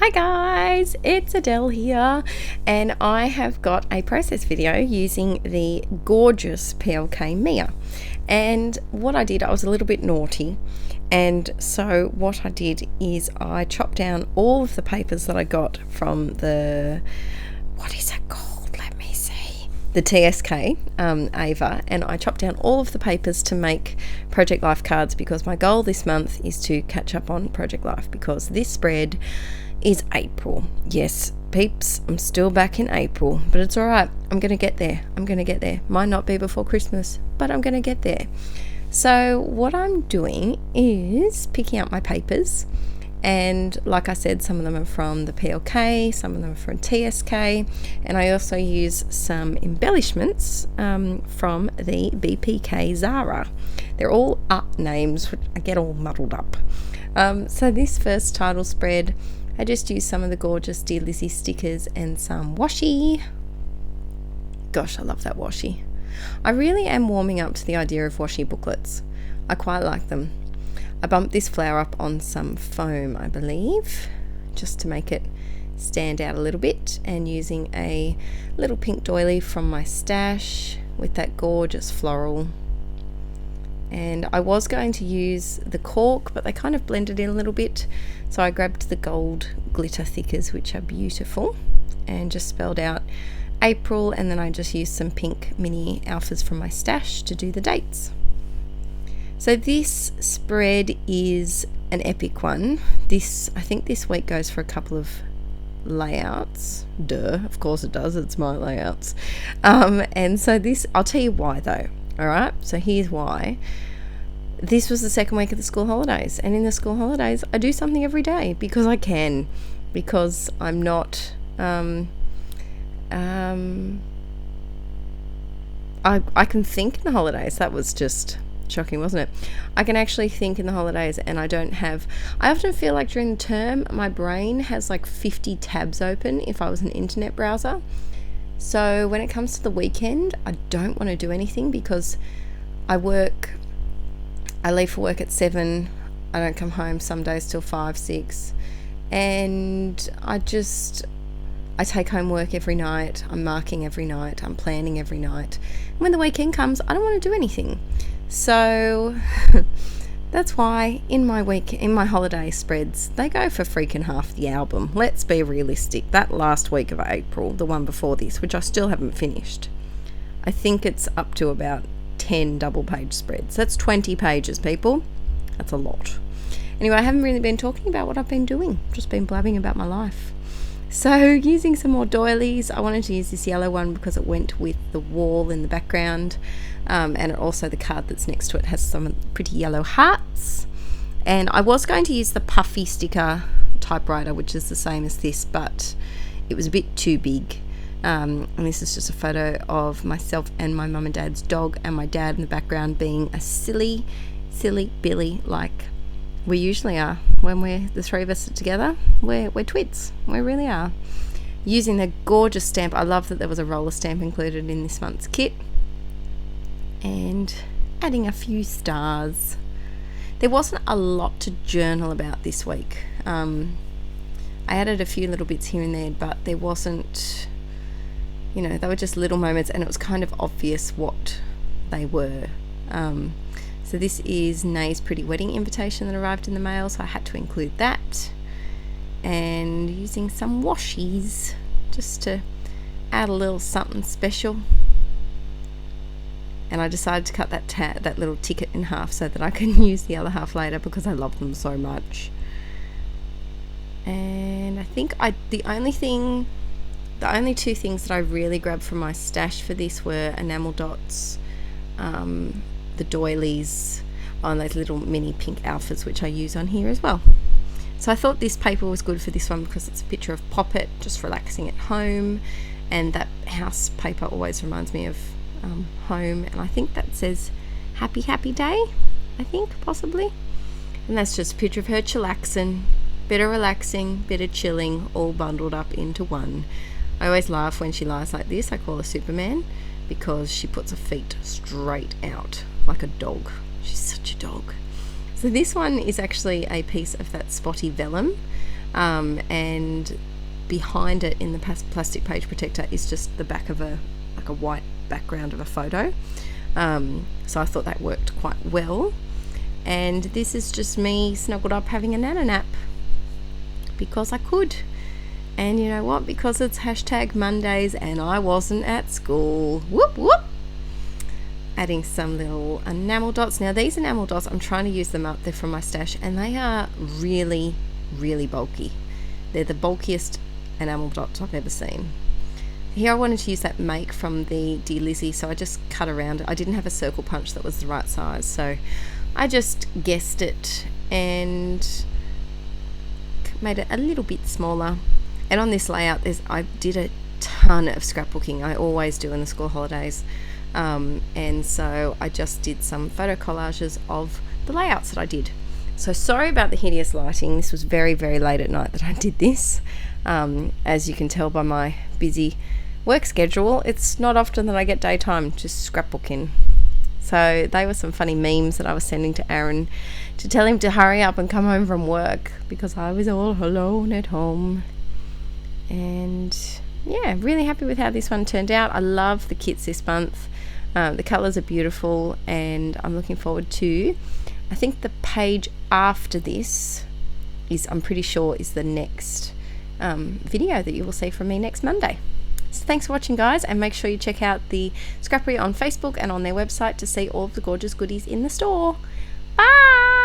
Hi guys, it's Adele here, and I have got a process video using the gorgeous Plk Mia. And what I did, I was a little bit naughty, and so what I did is I chopped down all of the papers that I got from the, what is it called? Let me see. The TSK, Ava, and I chopped down all of the papers to make Project Life cards because my goal this month is to catch up on Project Life because this spread is April. Yes, peeps, I'm still back in April, but it's all right. I'm going to get there. Might not be before Christmas, but I'm going to get there. So what I'm doing is picking up my papers, and like I said, some of them are from the PLK, some of them are from TSK, and I also use some embellishments from the BPK Zara. They're all art names, which I get all muddled up. So this first title spread, I just used some of the gorgeous Dear Lizzie stickers and some washi. Gosh, I love that washi. I really am warming up to the idea of washi booklets. I quite like them. I bumped this flower up on some foam, I believe, just to make it stand out a little bit, and using a little pink doily from my stash with that gorgeous floral. And I was going to use the cork, but they kind of blended in a little bit, so I grabbed the gold glitter thickers, which are beautiful, and just spelled out April, and then I just used some pink mini alphas from my stash to do the dates. So this spread is an epic one. I think this week goes for a couple of layouts. Duh, of course it does, it's my layouts. And so this, I'll tell you why though. Alright, so here's why. This was the second week of the school holidays, and in the school holidays I do something every day because I can, because I'm not I can think in the holidays. That was just shocking, wasn't it? I can actually think in the holidays, and I often feel like during the term my brain has like 50 tabs open if I was an internet browser. So when it comes to the weekend, I don't want to do anything because I leave for work at 7, I don't come home some days till 5, 6, and I take home work every night, I'm marking every night, I'm planning every night. And when the weekend comes, I don't want to do anything. So that's why in my holiday spreads, they go for freaking half the album. Let's be realistic. That last week of April, the one before this, which I still haven't finished, I think it's up to about 10 double page spreads. That's 20 pages, people. That's a lot. Anyway, I haven't really been talking about what I've been doing, just been blabbing about my life. So using some more doilies, I wanted to use this yellow one because it went with the wall in the background, and also the card that's next to it has some pretty yellow hearts. And I was going to use the puffy sticker typewriter, which is the same as this, but it was a bit too big. And this is just a photo of myself and my mum and dad's dog, and my dad in the background being a silly Billy, like we usually are when the three of us are together. We're twits, we really are. Using the gorgeous stamp, I love that there was a roller stamp included in this month's kit, and adding a few stars. There wasn't a lot to journal about this week. I added a few little bits here and there, but there wasn't, they were just little moments, and it was kind of obvious what they were. So this is Nay's pretty wedding invitation that arrived in the mail, so I had to include that. And using some washies just to add a little something special. And I decided to cut that little ticket in half so that I can use the other half later because I love them so much. And I think the only two things that I really grabbed from my stash for this were Enamel Dots, the doilies, and those little mini pink alphas, which I use on here as well. So I thought this paper was good for this one because it's a picture of Poppet just relaxing at home, and that house paper always reminds me of home, and I think that says happy day, I think, possibly. And that's just a picture of her chillaxing, bit of relaxing, bit of chilling, all bundled up into one. I always laugh when she lies like this. I call her Superman because she puts her feet straight out like a dog. She's such a dog. So this one is actually a piece of that spotty vellum. and behind it in the plastic page protector is just the back of a white background of a photo. So I thought that worked quite well. And this is just me snuggled up having a nana nap because I could. And you know what? Because it's hashtag Mondays and I wasn't at school. Whoop whoop. Adding some little enamel dots. Now these enamel dots, I'm trying to use them up. They're from my stash and they are really, really bulky. They're the bulkiest enamel dots I've ever seen. Here I wanted to use that make from the Dear Lizzie, so I just cut around it. I didn't have a circle punch that was the right size, so I just guessed it and made it a little bit smaller. And on this layout, I did a ton of scrapbooking. I always do in the school holidays. And so I just did some photo collages of the layouts that I did. So sorry about the hideous lighting. This was very, very late at night that I did this. As you can tell by my busy work schedule, it's not often that I get daytime just scrapbooking. So they were some funny memes that I was sending to Aaron to tell him to hurry up and come home from work because I was all alone at home. And yeah, really happy with how this one turned out. I love the kits this month. The colours are beautiful and I'm looking forward to, I think the page after this is, I'm pretty sure, is the next video that you will see from me next Monday. So thanks for watching, guys, and make sure you check out the Scrappery on Facebook and on their website to see all of the gorgeous goodies in the store. Bye!